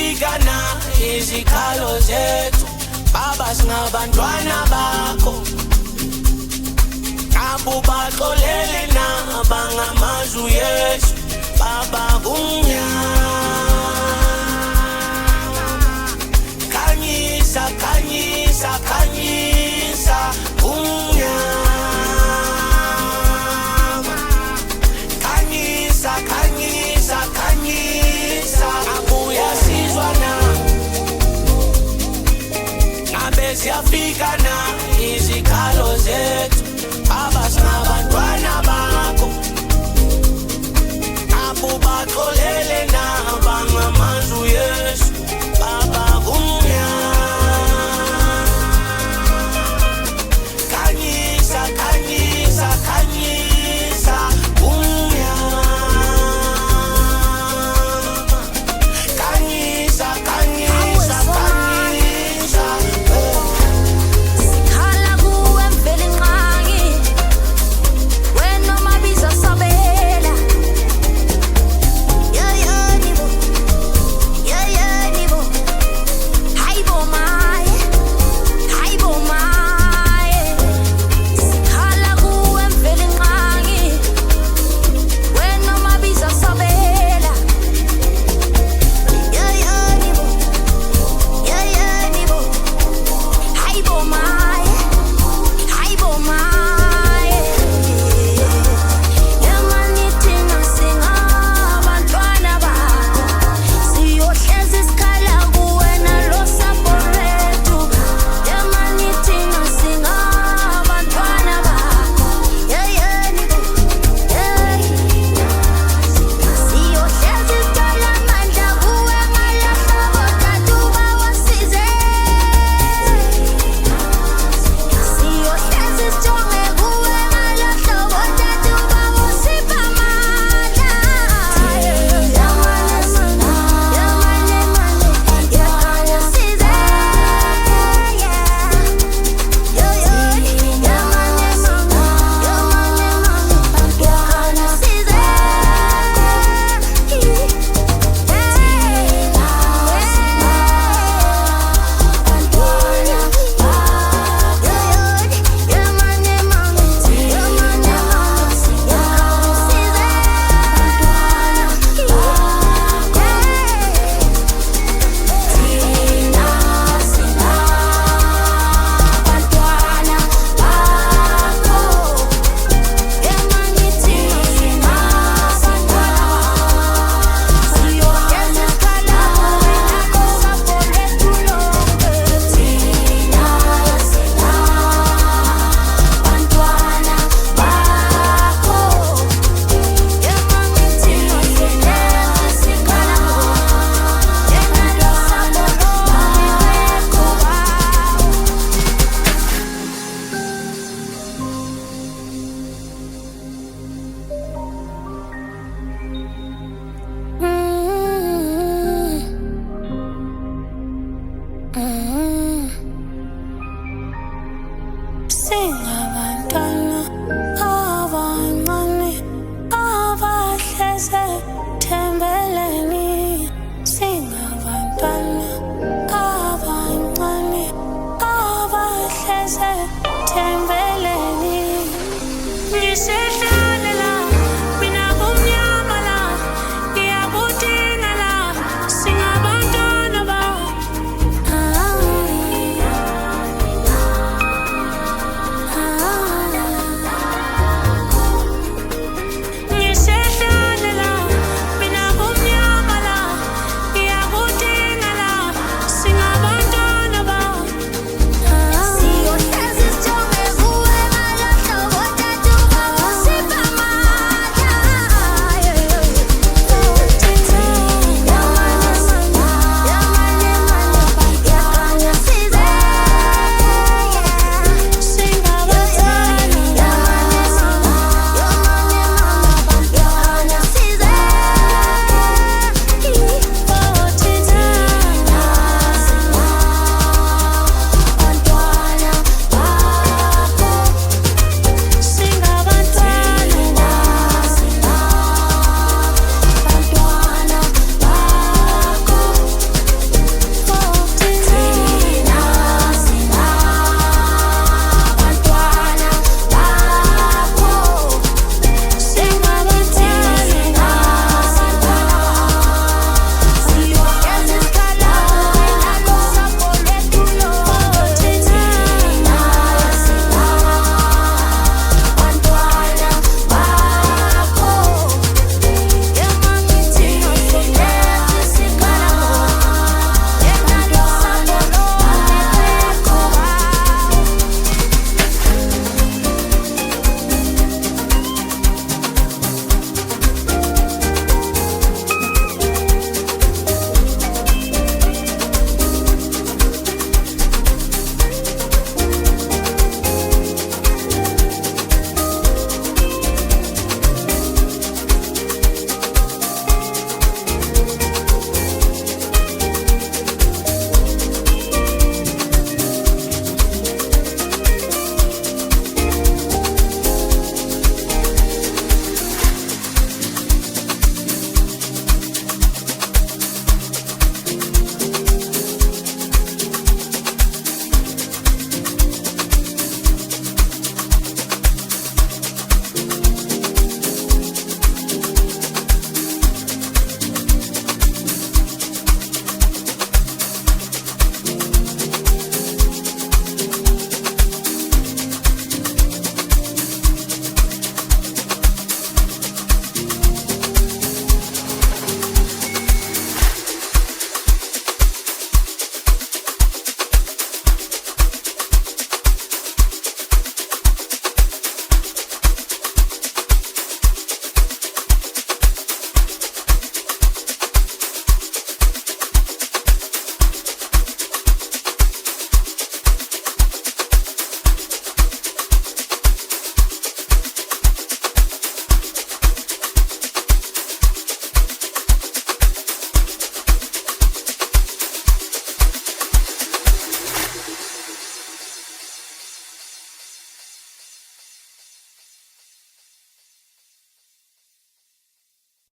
siyafika na izikhalo zethu baba singabantwana bakho abo baxolele na bangamazwi Yesu baba kumnyama khanyisa khanyisa khanyisa kumnyama khanyisa khanyisa khanyisa abuya sizwa na ngabe siyafika na izikhalo zethu baba singabantwana bakho abo baxolele na bangamazwi Yesu baba kumnyama khanyisa khanyisa khanyisa kumnyama khanyisa khanyisa khanyisa Sikhala kuwe mvele nqangi wena mabiza sabela nibo hayibo maye sikhala kuwe mvele nqangi wena mabiza sabela nibo hayibo maye Yamanitina singabantwana bakho siyohlezi isikhala kuwe nalo sapho lwethu Yamanitina singabantwana bakho nibo siyohlezi isicela amandla kuwe ngalahlobo tatu bawasize siyohlezi sijonge kuwe ngalahlobo tatu bawusipha amandla yamane yakhanya size yakhanya size Singabantwana abancane abahleze thembeleni Singabantwana abancane abahleze thembeleni